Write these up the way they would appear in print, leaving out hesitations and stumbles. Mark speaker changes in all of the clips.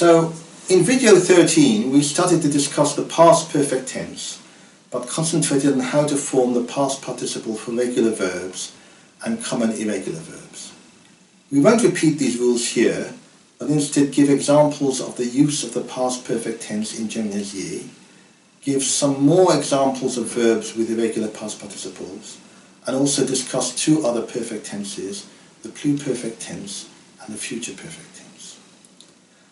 Speaker 1: So, in video 13 we started to discuss the past perfect tense, but concentrated on how to form the past participle for regular verbs and common irregular verbs. We won't repeat these rules here, but instead give examples of the use of the past perfect tense in Guernsey, give some more examples of verbs with irregular past participles, and also discuss two other perfect tenses, the pluperfect tense and the future perfect tense.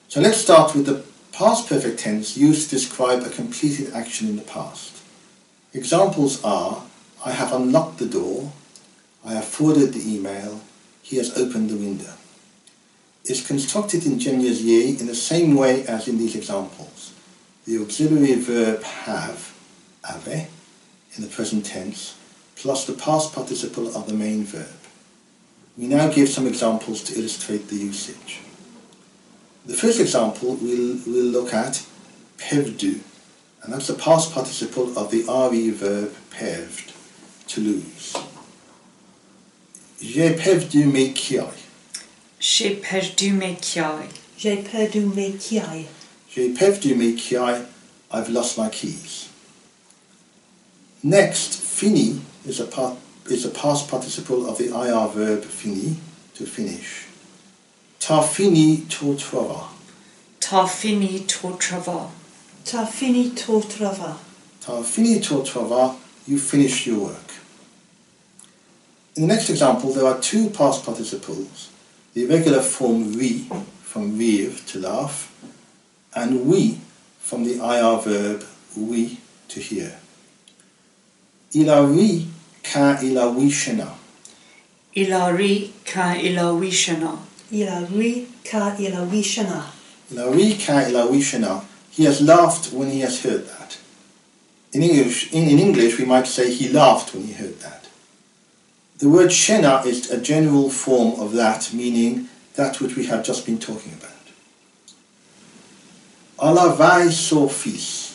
Speaker 1: So let's start with the past perfect tense used to describe a completed action in the past. Examples are, I have unlocked the door, I have forwarded the email, he has opened the window. It's constructed in Guernsey in the same way as in these examples. The auxiliary verb have, avait, in the present tense, plus the past participle of the main verb. We now give some examples to illustrate the usage. The first example we'll look at perdu, and that's the past participle of the re verb perdre, to lose. J'ai perdu mes quilles.
Speaker 2: J'ai perdu mes quilles.
Speaker 3: J'ai perdu mes quilles.
Speaker 1: J'ai perdu mes quilles. I've lost my keys. Next, fini is a past participle of the ir verb fini, to finish. T'as fini ton travail.
Speaker 2: T'as fini ton travail.
Speaker 3: T'as fini ton travail.
Speaker 1: T'as fini ton travail. You finished your work. In the next example, there are two past participles. The irregular form ri, from rire, to laugh, and oui, from the ir verb oui, to hear. Il a ri quand il a oui chena.
Speaker 2: Il a ri quand il a oui chena.
Speaker 3: Il a ri quand il a oui chena.
Speaker 1: Il a ri quand il a oui chena. He has laughed when he has heard that. In English, we might say he laughed when he heard that. The word chena is a general form of that, meaning that which we have just been talking about. À la veille son fils.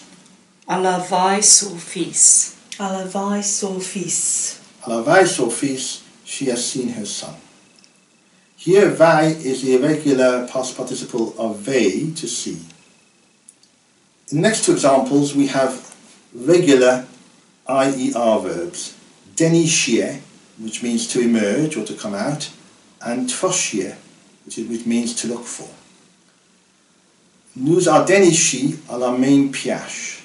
Speaker 2: À la veille son fils.
Speaker 3: À la veille son fils.
Speaker 1: À la veille son fils, she has seen her son. Here, veille is the irregular past participle of veille, to see. In the next two examples, we have regular IER verbs, dénicher, which means to emerge or to come out, and trochier, which means to look for. Nous a déniché à la même pièce.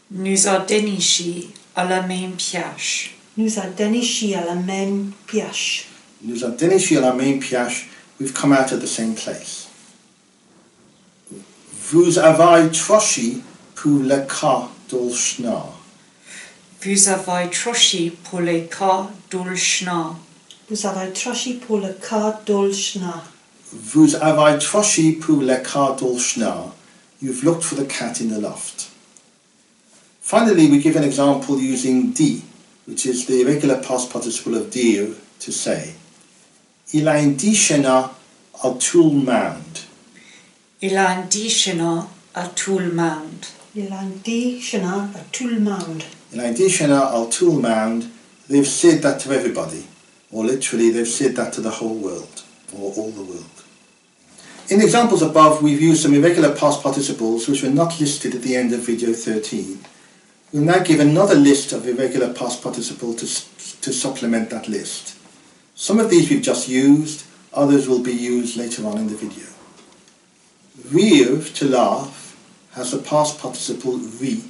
Speaker 2: Nous a déniché à la même pièce.
Speaker 3: Nous a déniché à la même pièce.
Speaker 1: Nous a déniché à la même pièce. We've come out at the same place. Vous avez troché pour le cas d'Olschna.
Speaker 2: Vous avez troché pour le cas d'Olschna.
Speaker 3: Vous avez troché pour le cas d'Olschna.
Speaker 1: Vous avez troché pour le cas d'Olschna. You've looked for the cat in the loft. Finally, we give an example using di, which is the irregular past participle of dire, to say. Il a un déjeuner à tout le monde.
Speaker 2: Il a un déjeuner à tout le monde.
Speaker 3: Il a un déjeuner à tout le monde.
Speaker 1: Il a un déjeuner à tout le monde. They've said that to everybody, or literally they've said that to the whole world, or all the world. In the examples above, we've used some irregular past participles which were not listed at the end of video 13. We'll now give another list of irregular past participles to supplement that list. Some of these we've just used, others will be used later on in the video. Rire, to laugh, has the past participle ri,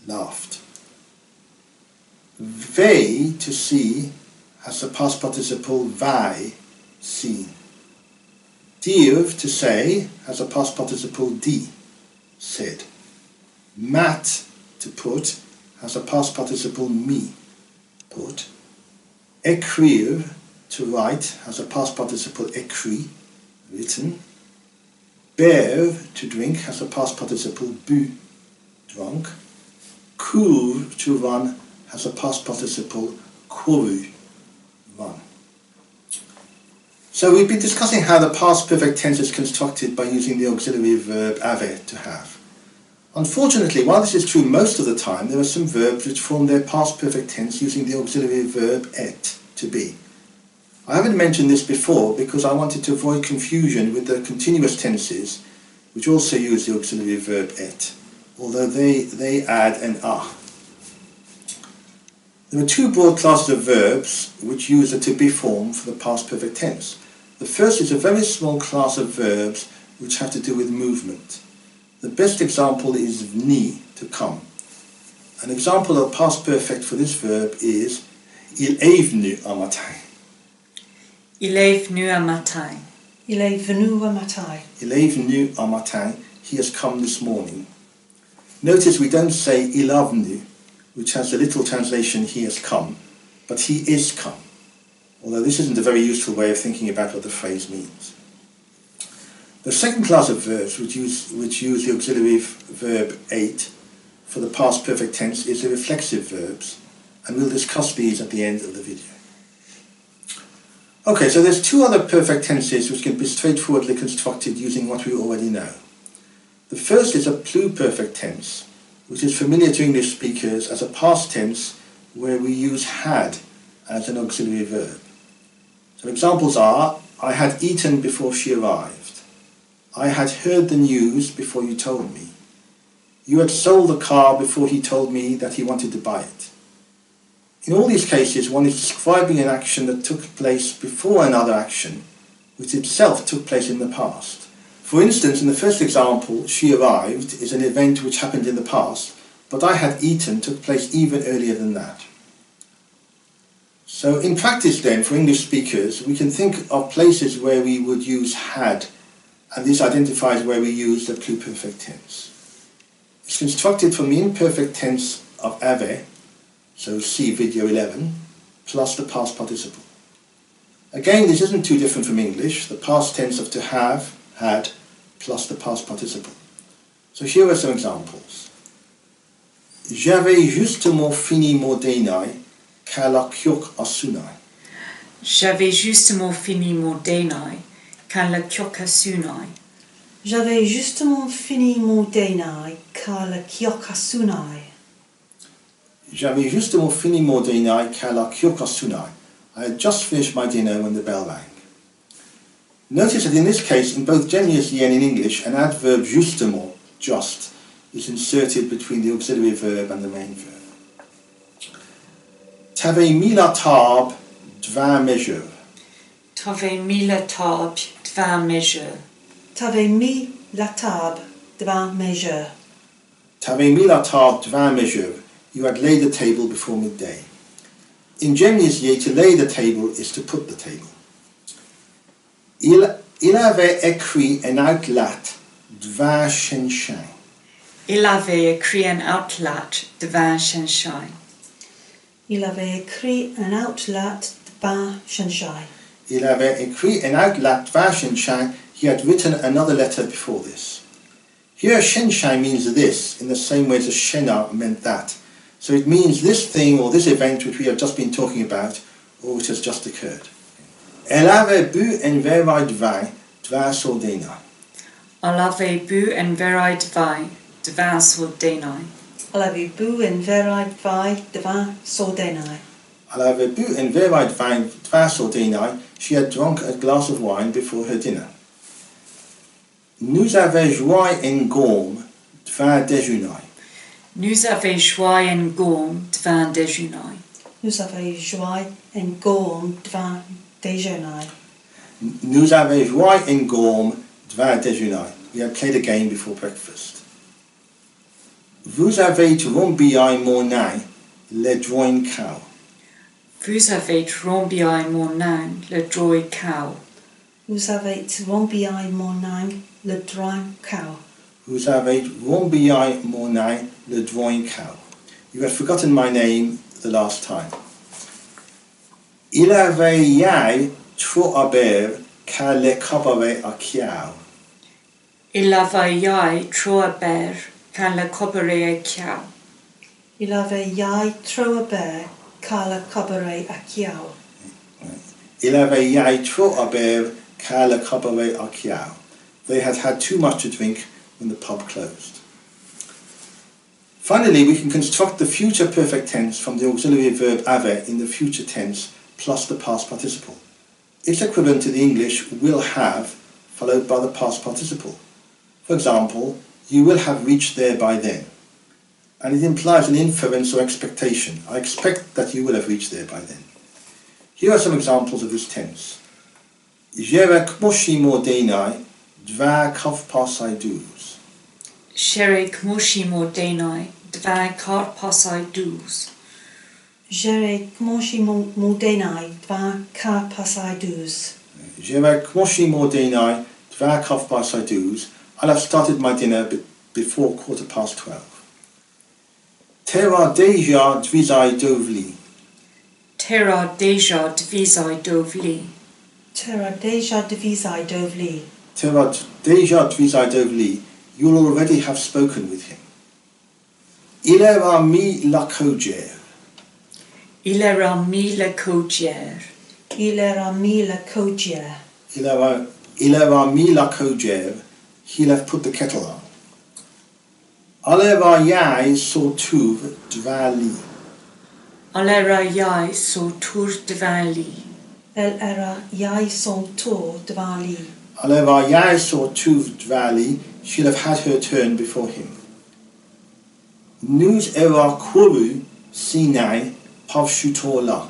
Speaker 1: laughed. Veille, to see, has the past participle vai, seen. Dire, to say, has a past participle di, said. Mat, to put, has a past participle mi, put. Écrire, to write, has a past participle écrit, written. Bear, to drink, has a past participle bu, drunk. Cour, to run, has a past participle couru, run. So we've been discussing how the past perfect tense is constructed by using the auxiliary verb avait, to have. Unfortunately, while this is true most of the time, there are some verbs which form their past perfect tense using the auxiliary verb être, to be. I haven't mentioned this before because I wanted to avoid confusion with the continuous tenses which also use the auxiliary verb et, although they add an a. There are two broad classes of verbs which use the to be form for the past perfect tense. The first is a very small class of verbs which have to do with movement. The best example is vni, to come. An example of past perfect for this verb is il est venu un matin.
Speaker 2: Il est venu un matin.
Speaker 3: Il est venu un matin.
Speaker 1: Il est venu un matin. He has come this morning. Notice we don't say il a venu, which has the literal translation he has come, but he is come. Although this isn't a very useful way of thinking about what the phrase means. The second class of verbs which use the auxiliary verb ate for the past perfect tense is the reflexive verbs, and we'll discuss these at the end of the video. Okay, so there's two other perfect tenses which can be straightforwardly constructed using what we already know. The first is a pluperfect tense, which is familiar to English speakers as a past tense where we use had as an auxiliary verb. So examples are, I had eaten before she arrived. I had heard the news before you told me. You had sold the car before he told me that he wanted to buy it. In all these cases, one is describing an action that took place before another action, which itself took place in the past. For instance, in the first example, she arrived is an event which happened in the past, but I had eaten took place even earlier than that. So in practice then, for English speakers, we can think of places where we would use had, and this identifies where we use the pluperfect tense. It's constructed from the imperfect tense of ave, so see video 11, plus the past participle. Again, this isn't too different from English, the past tense of to have, had, plus the past participle. So here are some examples. J'avais justement fini mon dîner quand la coque a sonné.
Speaker 2: J'avais justement fini mon dîner quand le coq a sonné.
Speaker 3: J'avais justement fini mon dîner quand le coq a sonné.
Speaker 1: J'avais justement fini mon dîner quand la coque a sonné. I had just finished my dinner when the bell rang. Notice that in this case, in both geniusly and in English, an adverb justement, just, is inserted between the auxiliary verb and the main verb. T'avais mis la table devant mesure.
Speaker 2: T'avais mis la table devant mesure.
Speaker 3: T'avais mis la table devant mesure.
Speaker 1: T'avais mis la table devant mesure. You had laid the table before midday. In geniusly, to lay the table is to put the table. Il avait écrit un outlet devant Shenzhen.
Speaker 2: Il avait écrit un outlet devant Shenzhen.
Speaker 3: Il avait écrit un outlet devant Shenzhen.
Speaker 1: Il avait écrit un outlet devant Shenzhen. He had written another letter before this. Here Shenzhen means this, in the same way as Shena meant that. So it means this thing or this event which we have just been talking about, or which has just occurred. Elle avait bu un verre de vin devant son dîner.
Speaker 2: Elle avait bu un verre de vin devant son dîner.
Speaker 3: Elle avait bu un verre de vin devant son dîner.
Speaker 1: Elle avait bu un verre de vin devant son dîner. She had drunk a glass of wine before her dinner. Nous avons joué une gomme devant déjeuner.
Speaker 2: Nous avons joué une gomme devant déjeuner.
Speaker 3: Nous avons joué une gomme devant déjeuner.
Speaker 1: Nous avons joué une gomme devant déjeuner. We had played a game before breakfast. Vous avez trompé mon nom, le droit cow.
Speaker 2: Vous avez trompé mon nom, le droit cow.
Speaker 3: Vous avez trompé mon nom, le droit cow.
Speaker 1: Vous avez trompé mon nom, le droit cow. You had forgotten my name the last time. Il avait eu trop à boire quand le cabaret a chiao.
Speaker 2: Il avait eu trop à boire quand le cabaret a chiao.
Speaker 3: Il avait eu trop à boire quand le cabaret a chiao.
Speaker 1: Il avait eu trop à boire quand le cabaret a chiao. They had had too much to drink when the pub closed. Finally, we can construct the future perfect tense from the auxiliary verb ave in the future tense plus the past participle. It's equivalent to the English will have followed by the past participle. For example, you will have reached there by then. And it implies an inference or expectation. I expect that you will have reached there by then. Here are some examples of this tense. Jere kmoshi mordenai dva kavpasai dus.
Speaker 2: Shere kmoshi mordenai dva karpasai dus.
Speaker 3: Jere kmoshi mordenai dva karpasai dus.
Speaker 1: Jere kmoshi mordenai dva kavpasai dus. I'll have started my dinner before 12:15. Tera deja dvizai dovli.
Speaker 2: Tera deja dvizai dovli.
Speaker 3: Terra deja divizai dovli.
Speaker 1: Tera deja dvizai dovli. You'll already have spoken with him. Ilera mi lakojer.
Speaker 2: Ilera mi la kojer.
Speaker 3: Ilera mila kojer.
Speaker 1: Ilera mi lakojer. He'll have put the kettle on. Alera yai sortuv dvali.
Speaker 2: Alera jai so tur dvali.
Speaker 3: El era jai son tor dvali.
Speaker 1: Alera yai sortuv dvali. She'll have had her turn before him. Nus era kuru sinai pavshutola.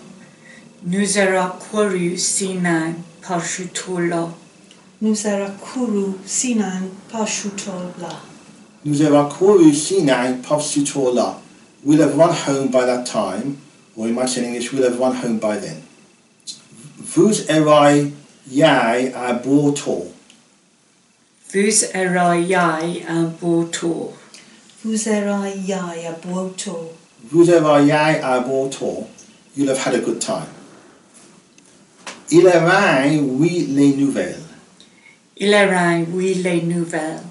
Speaker 2: Nuzera kwaru sinai parshutola.
Speaker 3: Nusera kuru sinan pashutola.
Speaker 1: Nusera kuru sinai pavshutola. We'll have run home by that time, or in my saying English, we'll have run home by then. Vus erai yai aborto.
Speaker 2: Vus era jai an botor.
Speaker 3: Fusera jai aborto.
Speaker 1: Vus erai yai aborto. You'll have had a good time. Il erai oui les nouvelles.
Speaker 2: Il era oui les nouvelles.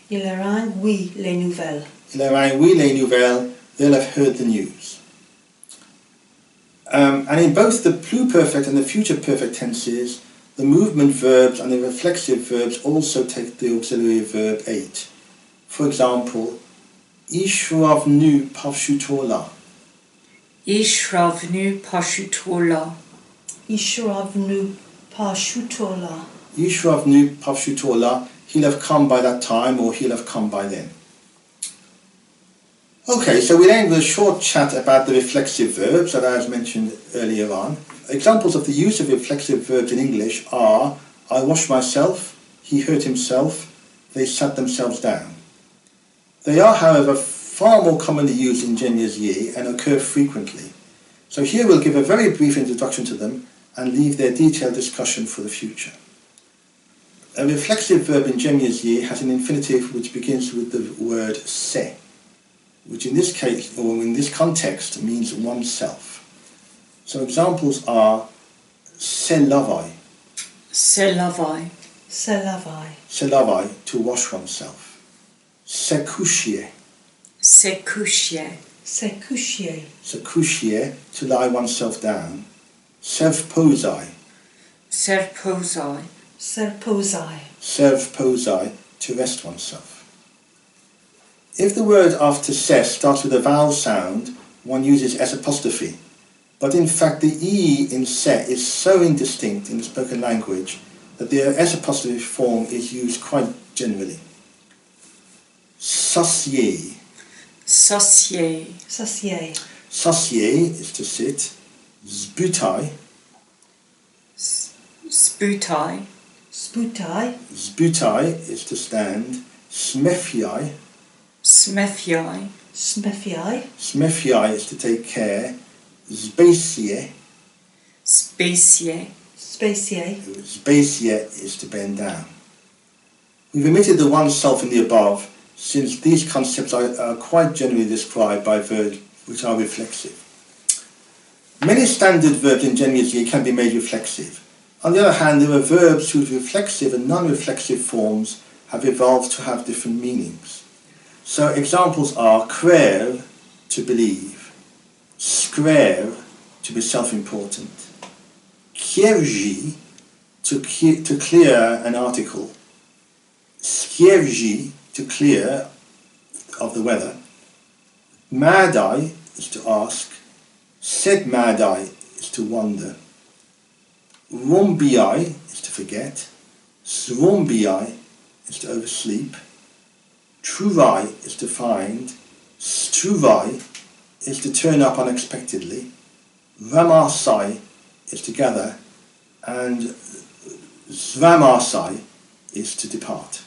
Speaker 3: Il era oui les nouvelles.
Speaker 1: Il erai oui les nouvelles. They'll have heard the news. And in both the pluperfect and the future perfect tenses, the movement verbs and the reflexive verbs also take the auxiliary verb ate. For example, ishravnu pavshutola.
Speaker 2: Ishravnu pashutola.
Speaker 3: Ishravnu pashutola.
Speaker 1: Ishravnu pavshutola. He'll have come by that time, or he'll have come by then. Okay, so we'll end with a short chat about the reflexive verbs that I was mentioned earlier on. Examples of the use of reflexive verbs in English are I washed myself, he hurt himself, they sat themselves down. They are, however, far more commonly used in genius ye and occur frequently. So here we'll give a very brief introduction to them and leave their detailed discussion for the future. A reflexive verb in genius ye has an infinitive which begins with the word se, which in this case, or in this context, means oneself. So examples are se lavai.
Speaker 2: Se lavai.
Speaker 3: Se lavai.
Speaker 1: Se lavai, to wash oneself. Se couchier.
Speaker 2: Se couchier.
Speaker 3: Se couchier.
Speaker 1: Se couchier, to lie oneself down. Serve posai.
Speaker 2: Serposai.
Speaker 3: Serposai.
Speaker 1: Serve posai, to rest oneself. If the word after ses starts with a vowel sound, one uses S apostrophe. But in fact the E in se is so indistinct in the spoken language that the S apostrophe form is used quite generally. Sassier.
Speaker 2: Sassier.
Speaker 3: Sassier.
Speaker 1: Sassier is to sit. Zbutai.
Speaker 2: Sputai.
Speaker 3: Sputai.
Speaker 1: Zbutai is to stand. Smefiai.
Speaker 2: Smethiai.
Speaker 3: Smefiai.
Speaker 1: Smefiai is to take care. Zbasier.
Speaker 2: Spacier.
Speaker 3: Spacier.
Speaker 1: Zbasier is to bend down. We've omitted the oneself in the above since these concepts are quite generally described by verbs which are reflexive. Many standard verbs in genius ye can be made reflexive. On the other hand, there are verbs whose reflexive and non-reflexive forms have evolved to have different meanings. So examples are creer, to believe, screr, to be self-important, kiergi, to clear an article, skiergi, to clear of the weather, madai is to ask, sed madai is to wonder, rumbiai is to forget, srumbiai is to oversleep, Truvai is to find, struvai is to turn up unexpectedly, Ramarsai is to gather, and Svamarsai is to depart.